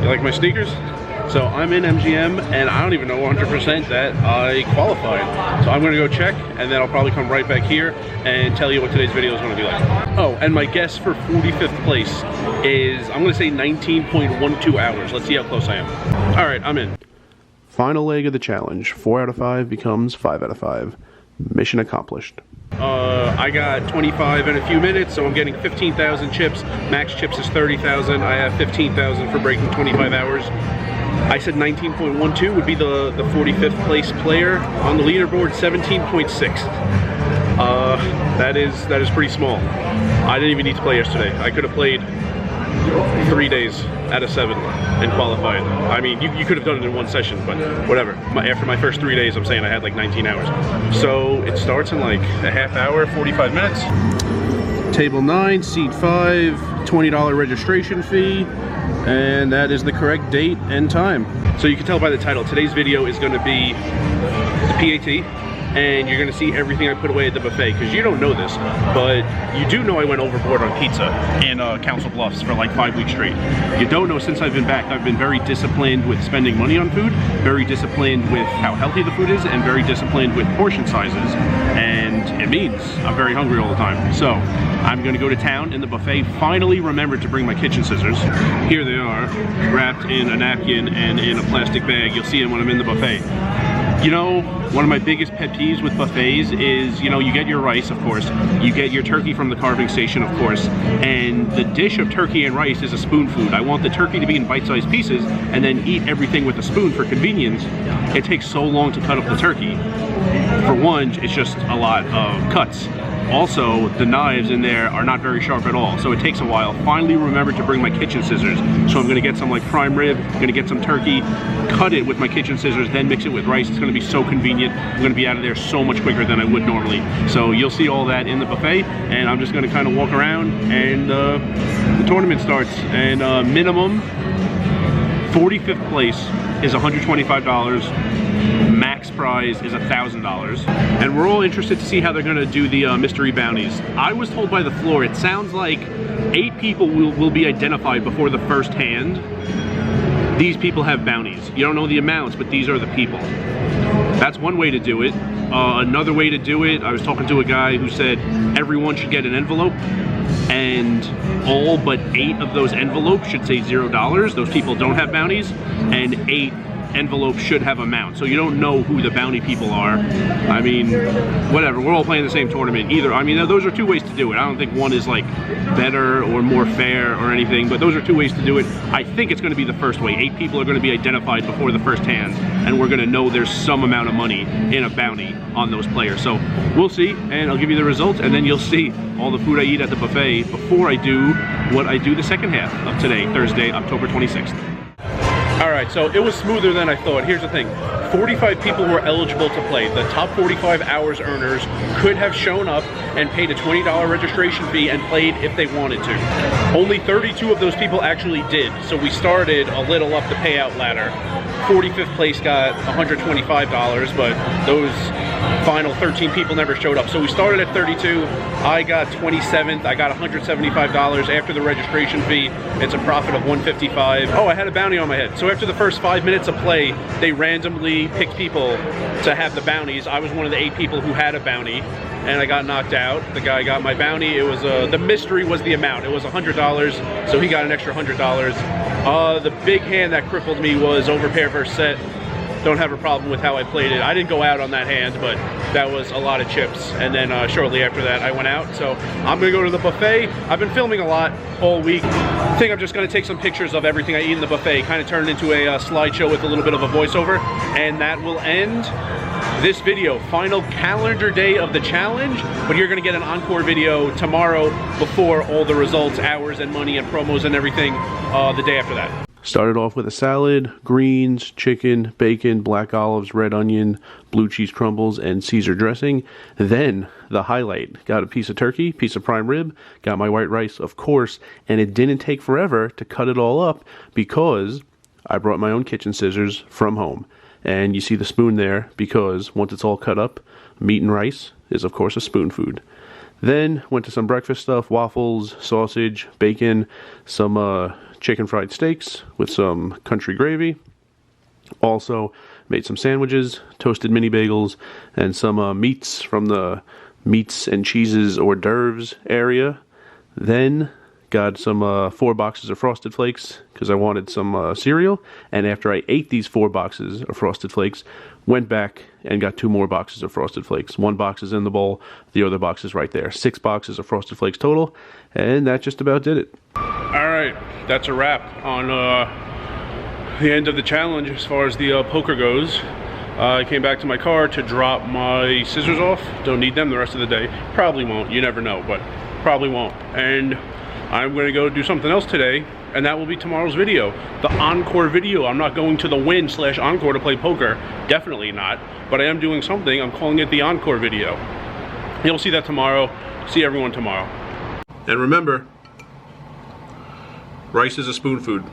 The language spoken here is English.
You like my sneakers? So I'm in MGM, and I don't even know 100% that I qualified. So I'm gonna go check, and then I'll probably come right back here and tell you what today's video is gonna be like. Oh, and my guess for 45th place is, I'm gonna say 19.12 hours. Let's see how close I am. All right, I'm in. Final leg of the challenge. 4 out of 5 becomes 5 out of 5. Mission accomplished. I got 25 in a few minutes, so I'm getting 15,000 chips. Max chips is 30,000. I have 15,000 for breaking 25 hours. I said 19.12 would be the 45th place player. On the leaderboard, 17.6. That is pretty small. I didn't even need to play yesterday. I could have played 3 days out of 7 and qualified. I mean, you could have done it in one session, but whatever. After my first 3 days, I'm saying I had like 19 hours. So it starts in like a half hour, 45 minutes. Table 9, seat 5, $20 registration fee, and that is the correct date and time. So you can tell by the title, today's video is going to be the PAT, and you're gonna see everything I put away at the buffet, because you don't know this, but you do know I went overboard on pizza in Council Bluffs for like 5 weeks straight. You don't know, since I've been back, I've been very disciplined with spending money on food, very disciplined with how healthy the food is, and very disciplined with portion sizes, and it means I'm very hungry all the time. So I'm gonna go to town in the buffet. Finally remembered to bring my kitchen scissors. Here they are, wrapped in a napkin and in a plastic bag. You'll see them when I'm in the buffet. You know, one of my biggest pet peeves with buffets is, you know, you get your rice, of course, you get your turkey from the carving station, of course, and the dish of turkey and rice is a spoon food. I want the turkey to be in bite-sized pieces and then eat everything with a spoon for convenience. It takes so long to cut up the turkey. For one, it's just a lot of cuts. Also, the knives in there are not very sharp at all, so it takes a while. Finally remembered to bring my kitchen scissors. So I'm gonna get some like prime rib, gonna get some turkey, cut it with my kitchen scissors, then mix it with rice. It's gonna be so convenient. I'm gonna be out of there so much quicker than I would normally. So you'll see all that in the buffet, and I'm just gonna kind of walk around, and the tournament starts. And minimum 45th place is $125. Max prize is $1,000, and we're all interested to see how they're going to do the mystery bounties. I was told by the floor, it sounds like 8 people will be identified before the first hand. These people have bounties. You don't know the amounts, but these are the people. That's one way to do it. Another way to do it, I was talking to a guy who said everyone should get an envelope, and all but 8 of those envelopes should say $0. Those people don't have bounties, and 8 envelopes should have amount, so you don't know who the bounty people are. I mean, whatever, we're all playing the same tournament. Either, I mean, those are 2 ways to do it. I don't think one is like better or more fair or anything, but those are 2 ways to do it. I think it's going to be the first way. 8 people are going to be identified before the first hand, and we're going to know there's some amount of money in a bounty on those players. So we'll see, and I'll give you the results, and then you'll see all the food I eat at the buffet before I do what I do the second half of today, Thursday, October 26th. Alright, so it was smoother than I thought. Here's the thing. 45 people were eligible to play. The top 45 hours earners could have shown up and paid a $20 registration fee and played if they wanted to. Only 32 of those people actually did, so we started a little up the payout ladder. 45th place got $125, but those final 13 people never showed up. So we started at 32. I got 27th. I got $175 after the registration fee. It's a profit of $155. Oh, I had a bounty on my head. So after the first 5 minutes of play, they randomly picked people to have the bounties. I was one of the 8 people who had a bounty, and I got knocked out. The guy got my bounty. It was the mystery was the amount. It was $100, so he got an extra $100. The big hand that crippled me was overpair versus set. Don't have a problem with how I played it. I didn't go out on that hand, but that was a lot of chips. And then shortly after that, I went out. So I'm gonna go to the buffet. I've been filming a lot all week. I think I'm just gonna take some pictures of everything I eat in the buffet, kind of turn it into a slideshow with a little bit of a voiceover. And that will end this video. Final calendar day of the challenge, but you're gonna get an encore video tomorrow before all the results, hours and money and promos and everything the day after that. Started off with a salad, greens, chicken, bacon, black olives, red onion, blue cheese crumbles, and Caesar dressing. Then, the highlight, got a piece of turkey, piece of prime rib, got my white rice, of course, and it didn't take forever to cut it all up because I brought my own kitchen scissors from home. And you see the spoon there because once it's all cut up, meat and rice is, of course, a spoon food. Then, went to some breakfast stuff, waffles, sausage, bacon, some chicken fried steaks with some country gravy. Also made some sandwiches, toasted mini bagels, and some meats from the meats and cheeses hors d'oeuvres area. Then got some 4 boxes of Frosted Flakes because I wanted some cereal. And after I ate these 4 boxes of Frosted Flakes, went back and got 2 more boxes of Frosted Flakes. 1 box is in the bowl, the other box is right there. 6 boxes of Frosted Flakes total, and that just about did it. Alright, that's a wrap on the end of the challenge as far as the poker goes. I came back to my car to drop my scissors off. Don't need them the rest of the day. Probably won't, you never know, but probably won't. And I'm going to go do something else today, and that will be tomorrow's video. The encore video. I'm not going to the win/encore to play poker. Definitely not. But I am doing something. I'm calling it the encore video. You'll see that tomorrow. See everyone tomorrow. And remember, rice is a spoon food.